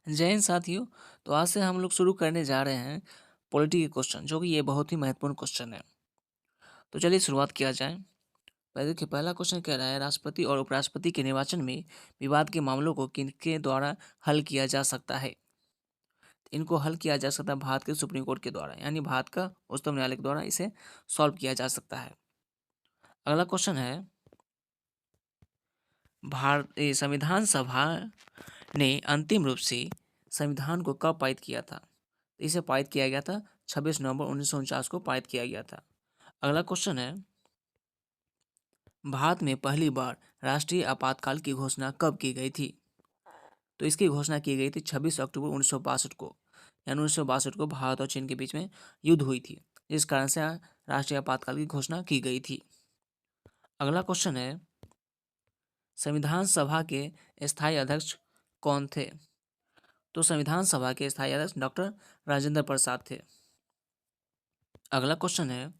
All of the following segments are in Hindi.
जय हिंद साथियों। तो आज से हम लोग शुरू करने जा रहे हैं पॉलिटी के क्वेश्चन, जो कि ये बहुत ही महत्वपूर्ण क्वेश्चन है। तो चलिए शुरुआत किया जाए। देखिए, पहला क्वेश्चन कह रहा है, राष्ट्रपति और उपराष्ट्रपति के निर्वाचन में विवाद के मामलों को किनके द्वारा हल किया जा सकता है। इनको हल किया जा सकता है भारत के सुप्रीम कोर्ट के द्वारा, यानी भारत का उच्चतम न्यायालय के द्वारा इसे सॉल्व किया जा सकता है। अगला क्वेश्चन है, संविधान सभा ने अंतिम रूप से संविधान को कब पारित किया था। इसे पारित किया गया था 26 नवंबर 1949 को पारित किया गया था। अगला क्वेश्चन है, भारत में पहली बार राष्ट्रीय आपातकाल की घोषणा कब की गई थी। तो इसकी घोषणा की गई थी 26 अक्टूबर 1962 को, यानी 1962 को भारत और चीन के बीच में युद्ध हुई थी, जिस कारण से राष्ट्रीय आपातकाल की घोषणा की गई थी। अगला क्वेश्चन है, संविधान सभा के स्थायी अध्यक्ष कौन थे। तो संविधान सभा के स्थायी अध्यक्ष डॉक्टर राजेंद्र प्रसाद थे। अगला क्वेश्चन है,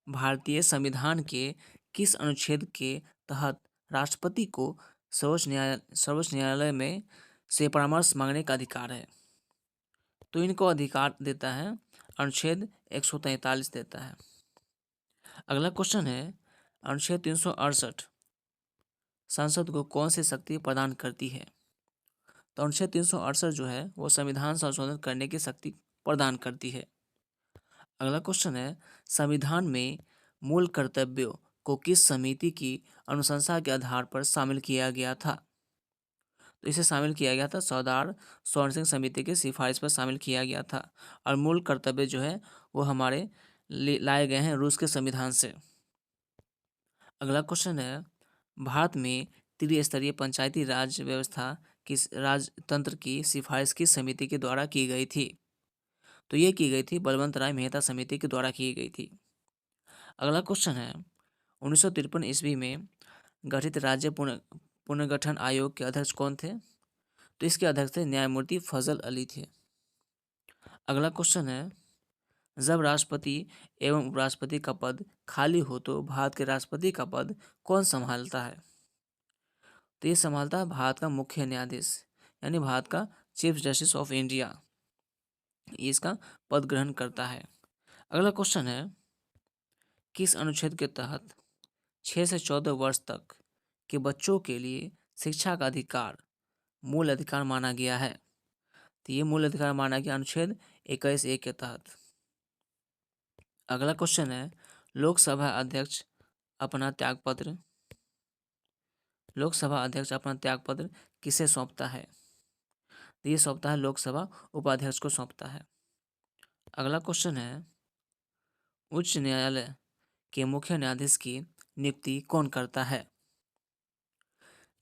भारतीय संविधान के किस अनुच्छेद के तहत राष्ट्रपति को सर्वोच्च न्यायालय में से परामर्श मांगने का अधिकार है। तो इनको अधिकार देता है अनुच्छेद 143 देता है। अगला क्वेश्चन है, अनुच्छेद 368 संसद को कौन सी शक्ति प्रदान करती है। तो अनुच्छेद 368 जो है वो संविधान संशोधन करने की शक्ति प्रदान करती है। अगला क्वेश्चन है, संविधान में मूल कर्तव्यों को किस समिति की अनुशंसा के आधार पर शामिल किया गया था। तो इसे शामिल किया गया था सरदार स्वर्ण सिंह समिति की सिफारिश पर शामिल किया गया था। और मूल कर्तव्य जो है वो हमारे लाए गए हैं रूस के संविधान से। अगला क्वेश्चन है, भारत में त्रिस्तरीय पंचायती राज व्यवस्था किस राजतंत्र की सिफारिश किस समिति के द्वारा की गई थी। तो ये की गई थी बलवंत राय मेहता समिति के द्वारा की गई थी। अगला क्वेश्चन है, 1953 ईस्वी में गठित राज्य पुनर्गठन आयोग के अध्यक्ष कौन थे। तो इसके अध्यक्ष थे न्यायमूर्ति फजल अली थे। अगला क्वेश्चन है, जब राष्ट्रपति एवं उपराष्ट्रपति का पद खाली हो तो भारत के राष्ट्रपति का पद कौन संभालता है। तो ये संभालता है भारत का मुख्य न्यायाधीश, यानी भारत का चीफ जस्टिस ऑफ इंडिया, ये इसका पद ग्रहण करता है। अगला क्वेश्चन है, किस अनुच्छेद के तहत 6 से 14 वर्ष तक के बच्चों के लिए शिक्षा का अधिकार मूल अधिकार माना गया है। तो ये मूल अधिकार माना गया अनुच्छेद 21(1) के तहत। अगला क्वेश्चन है, लोकसभा अध्यक्ष अपना त्यागपत्र किसे सौंपता है। तो ये सौंपता है लोकसभा उपाध्यक्ष को सौंपता है। अगला क्वेश्चन है, उच्च न्यायालय के मुख्य न्यायाधीश की नियुक्ति कौन करता है।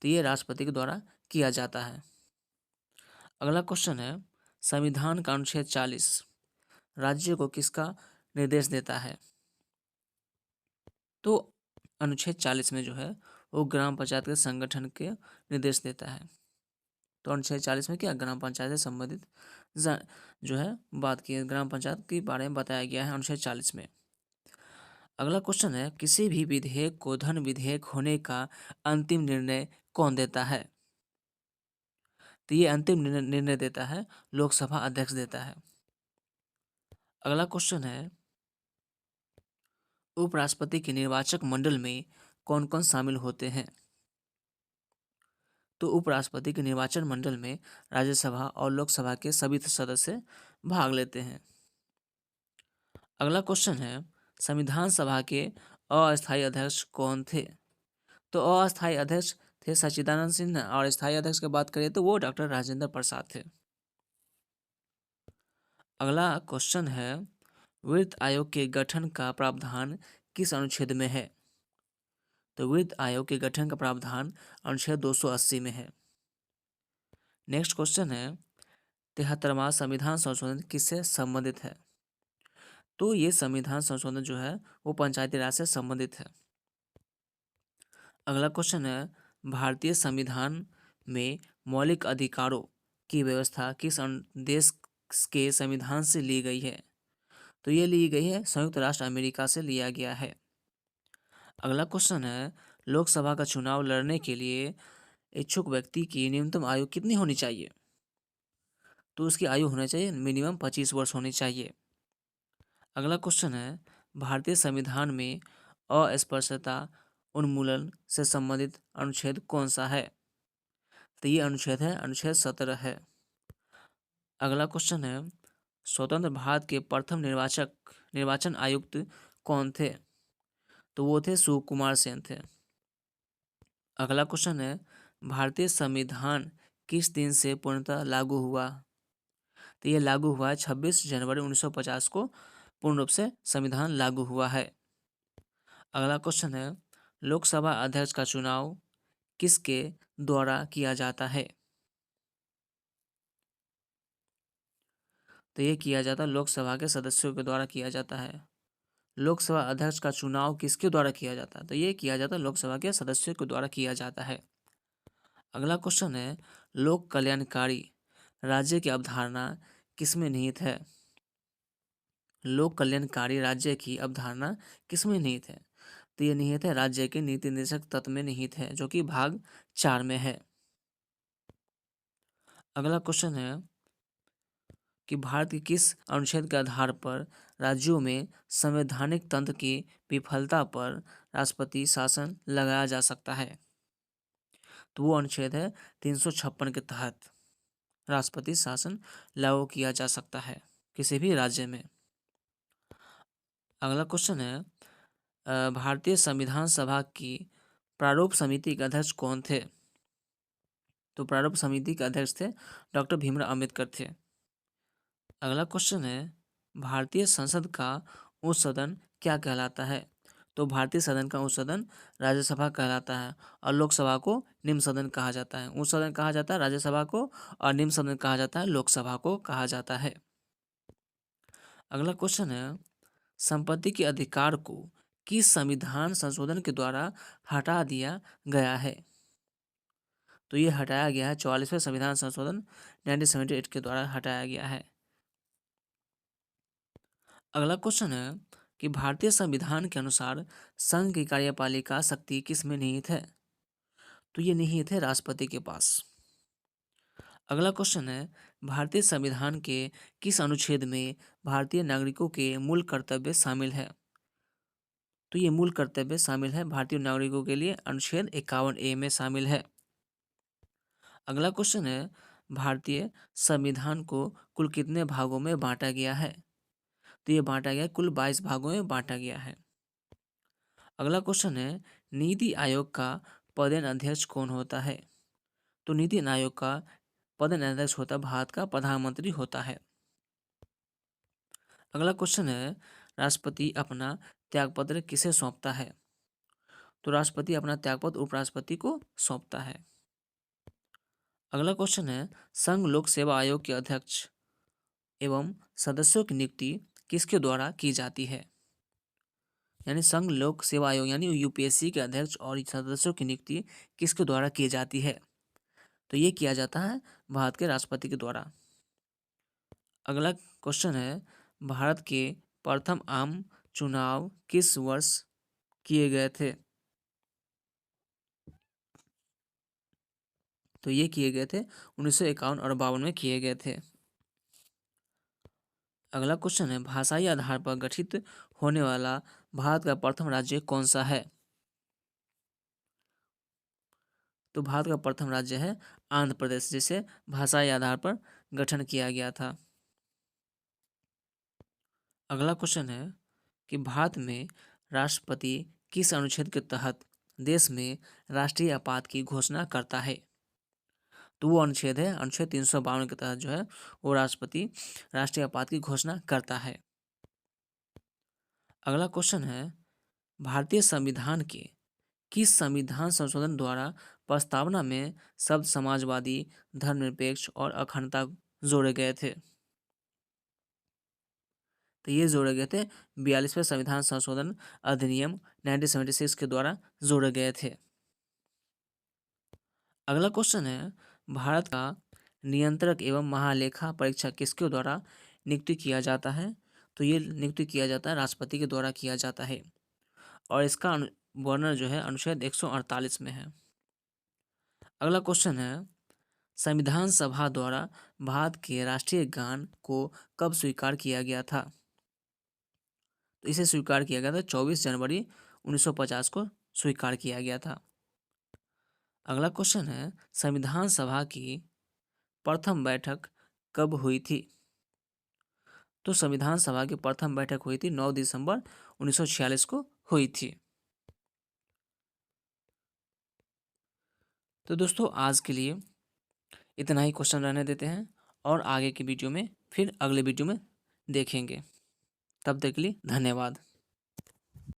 तो ये राष्ट्रपति के द्वारा किया जाता है। अगला क्वेश्चन है, संविधान का अनुच्छेद 40 राज्य को किसका निर्देश देता है। तो अनुच्छेद 40 में जो है वो ग्राम पंचायत के संगठन के निर्देश देता है। तो अनुच्छेद 40 में क्या ग्राम पंचायत से संबंधित जो है बात की ग्राम पंचायत के बारे में बताया गया है अनुच्छेद 40 में। अगला क्वेश्चन है, किसी भी विधेयक को धन विधेयक होने का अंतिम निर्णय कौन देता है। तो ये अंतिम निर्णय देता है लोकसभा अध्यक्ष देता है। अगला क्वेश्चन है, उपराष्ट्रपति के निर्वाचक मंडल में कौन कौन शामिल होते हैं। तो उपराष्ट्रपति के निर्वाचन मंडल में राज्यसभा और लोकसभा के सभी सदस्य भाग लेते हैं। अगला क्वेश्चन है, संविधान सभा के अस्थायी अध्यक्ष कौन थे। तो अस्थायी अध्यक्ष थे सच्चिदानंद सिन्हा, और स्थायी अध्यक्ष की बात करें तो वो डॉक्टर राजेंद्र प्रसाद थे। अगला क्वेश्चन है, वित्त आयोग के गठन का प्रावधान किस अनुच्छेद में है। तो वित्त आयोग के गठन का प्रावधान अनुच्छेद 280 में है। नेक्स्ट क्वेश्चन है, 73वां संविधान संशोधन किससे संबंधित है। तो ये संविधान संशोधन जो है वो पंचायती राज से संबंधित है। अगला क्वेश्चन है, भारतीय संविधान में मौलिक अधिकारों की व्यवस्था किस देश के संविधान से ली गई है। तो ये ली गई है संयुक्त राष्ट्र अमेरिका से लिया गया है। अगला क्वेश्चन है, लोकसभा का चुनाव लड़ने के लिए इच्छुक व्यक्ति की न्यूनतम आयु कितनी होनी चाहिए। तो उसकी आयु होनी चाहिए मिनिमम 25 वर्ष होनी चाहिए। अगला क्वेश्चन है, भारतीय संविधान में अस्पृश्यता उन्मूलन से संबंधित अनुच्छेद कौन सा है? तो ये अनुच्छेद है अनुच्छेद 17 है। अगला क्वेश्चन है, स्वतंत्र भारत के प्रथम निर्वाचन आयुक्त कौन थे? तो वो थे सुकुमार सेन थे। अगला क्वेश्चन है, भारतीय संविधान किस दिन से पूर्णतः लागू हुआ? तो ये लागू हुआ है 26 जनवरी 1950 को पूर्ण रूप से संविधान लागू हुआ है। अगला क्वेश्चन है, लोकसभा अध्यक्ष का चुनाव किसके द्वारा किया जाता है? तो ये किया जाता है लोकसभा के सदस्यों के द्वारा किया जाता है। लोकसभा अध्यक्ष का चुनाव किसके द्वारा किया जाता है? तो ये किया जाता है लोकसभा के सदस्यों के द्वारा किया जाता है। अगला क्वेश्चन है, लोक कल्याणकारी राज्य की अवधारणा किसमें निहित है? लोक कल्याणकारी राज्य की अवधारणा किसमें निहित है? तो ये निहित है राज्य के नीति निर्देशक तत्व में निहित है, जो कि भाग 4 में है। अगला क्वेश्चन है कि भारत के किस अनुच्छेद के आधार पर राज्यों में संवैधानिक तंत्र की विफलता पर राष्ट्रपति शासन लगाया जा सकता है? तो वो अनुच्छेद है 356 के तहत राष्ट्रपति शासन लागू किया जा सकता है किसी भी राज्य में। अगला क्वेश्चन है, भारतीय संविधान सभा की प्रारूप समिति के अध्यक्ष कौन थे? तो प्रारूप समिति के अध्यक्ष थे डॉक्टर भीमराव अम्बेडकर थे। अगला क्वेश्चन है, भारतीय संसद का उच्च सदन क्या कहलाता है? तो भारतीय सदन का उच्च सदन राज्यसभा कहलाता है और लोकसभा को निम्न सदन कहा जाता है। उच्च सदन कहा जाता है राज्यसभा को और निम्न सदन कहा जाता है लोकसभा को कहा जाता है। अगला क्वेश्चन है, संपत्ति के अधिकार को किस संविधान संशोधन के द्वारा हटा दिया गया है? तो ये हटाया गया है 44वें संविधान संशोधन 1978 के द्वारा हटाया गया है। अगला क्वेश्चन है कि भारतीय संविधान के अनुसार संघ की कार्यपालिका शक्ति किस में निहित है? तो ये निहित है राष्ट्रपति के पास। अगला क्वेश्चन है, भारतीय संविधान के किस अनुच्छेद में भारतीय नागरिकों के मूल कर्तव्य शामिल है? तो ये मूल कर्तव्य शामिल है भारतीय नागरिकों के लिए अनुच्छेद 51A में शामिल है। अगला क्वेश्चन है, भारतीय संविधान को कुल कितने भागों में बांटा गया है? तो ये बांटा गया कुल 22 भागों में बांटा गया है। अगला क्वेश्चन है, नीति आयोग का पदेन अध्यक्ष कौन होता है? तो नीति आयोग का पदेन अध्यक्ष होता भारत का प्रधानमंत्री होता है। अगला क्वेश्चन है, राष्ट्रपति अपना त्यागपत्र किसे सौंपता है? तो राष्ट्रपति अपना त्यागपत्र उपराष्ट्रपति को सौंपता है। अगला क्वेश्चन है, संघ लोक सेवा आयोग के अध्यक्ष एवं सदस्यों की नियुक्ति किसके द्वारा की जाती है? यानी संघ लोक सेवा आयोग यानी यूपीएससी के अध्यक्ष और सदस्यों की नियुक्ति किसके द्वारा की जाती है? तो ये किया जाता है भारत के राष्ट्रपति के द्वारा। अगला क्वेश्चन है, भारत के प्रथम आम चुनाव किस वर्ष किए गए थे? तो ये किए गए थे 1951 और 52 में किए गए थे। अगला क्वेश्चन है, भाषाई आधार पर गठित होने वाला भारत का प्रथम राज्य कौन सा है? तो भारत का प्रथम राज्य है आंध्र प्रदेश, जिसे भाषाई आधार पर गठन किया गया था। अगला क्वेश्चन है कि भारत में राष्ट्रपति किस अनुच्छेद के तहत देश में राष्ट्रीय आपात की घोषणा करता है? तो वो अनुच्छेद है अनुच्छेद 352 के तहत जो है वो राष्ट्रपति राष्ट्रीय आपात की घोषणा करता है। अगला क्वेश्चन है, भारतीय संविधान के किस संविधान संशोधन द्वारा प्रस्तावना में शब्द समाजवादी, धर्मनिरपेक्ष और अखंडता जोड़े गए थे? तो ये जोड़े गए थे 42वें संविधान संशोधन अधिनियम 1976 के द्वारा जोड़े गए थे। अगला क्वेश्चन है, भारत का नियंत्रक एवं महालेखा परीक्षक किसके द्वारा नियुक्ति किया जाता है? तो ये नियुक्ति किया जाता है राष्ट्रपति के द्वारा किया जाता है और इसका वर्णन जो है अनुच्छेद 148 में है। अगला क्वेश्चन है, संविधान सभा द्वारा भारत के राष्ट्रीय गान को कब स्वीकार किया गया था? तो इसे स्वीकार किया गया था 24 जनवरी 1950 को स्वीकार किया गया था। अगला क्वेश्चन है, संविधान सभा की प्रथम बैठक कब हुई थी? तो संविधान सभा की प्रथम बैठक हुई थी 9 दिसंबर 1946 को हुई थी। तो दोस्तों आज के लिए इतना ही क्वेश्चन रहने देते हैं और आगे की वीडियो में फिर अगले वीडियो में देखेंगे। तब तक के लिए धन्यवाद।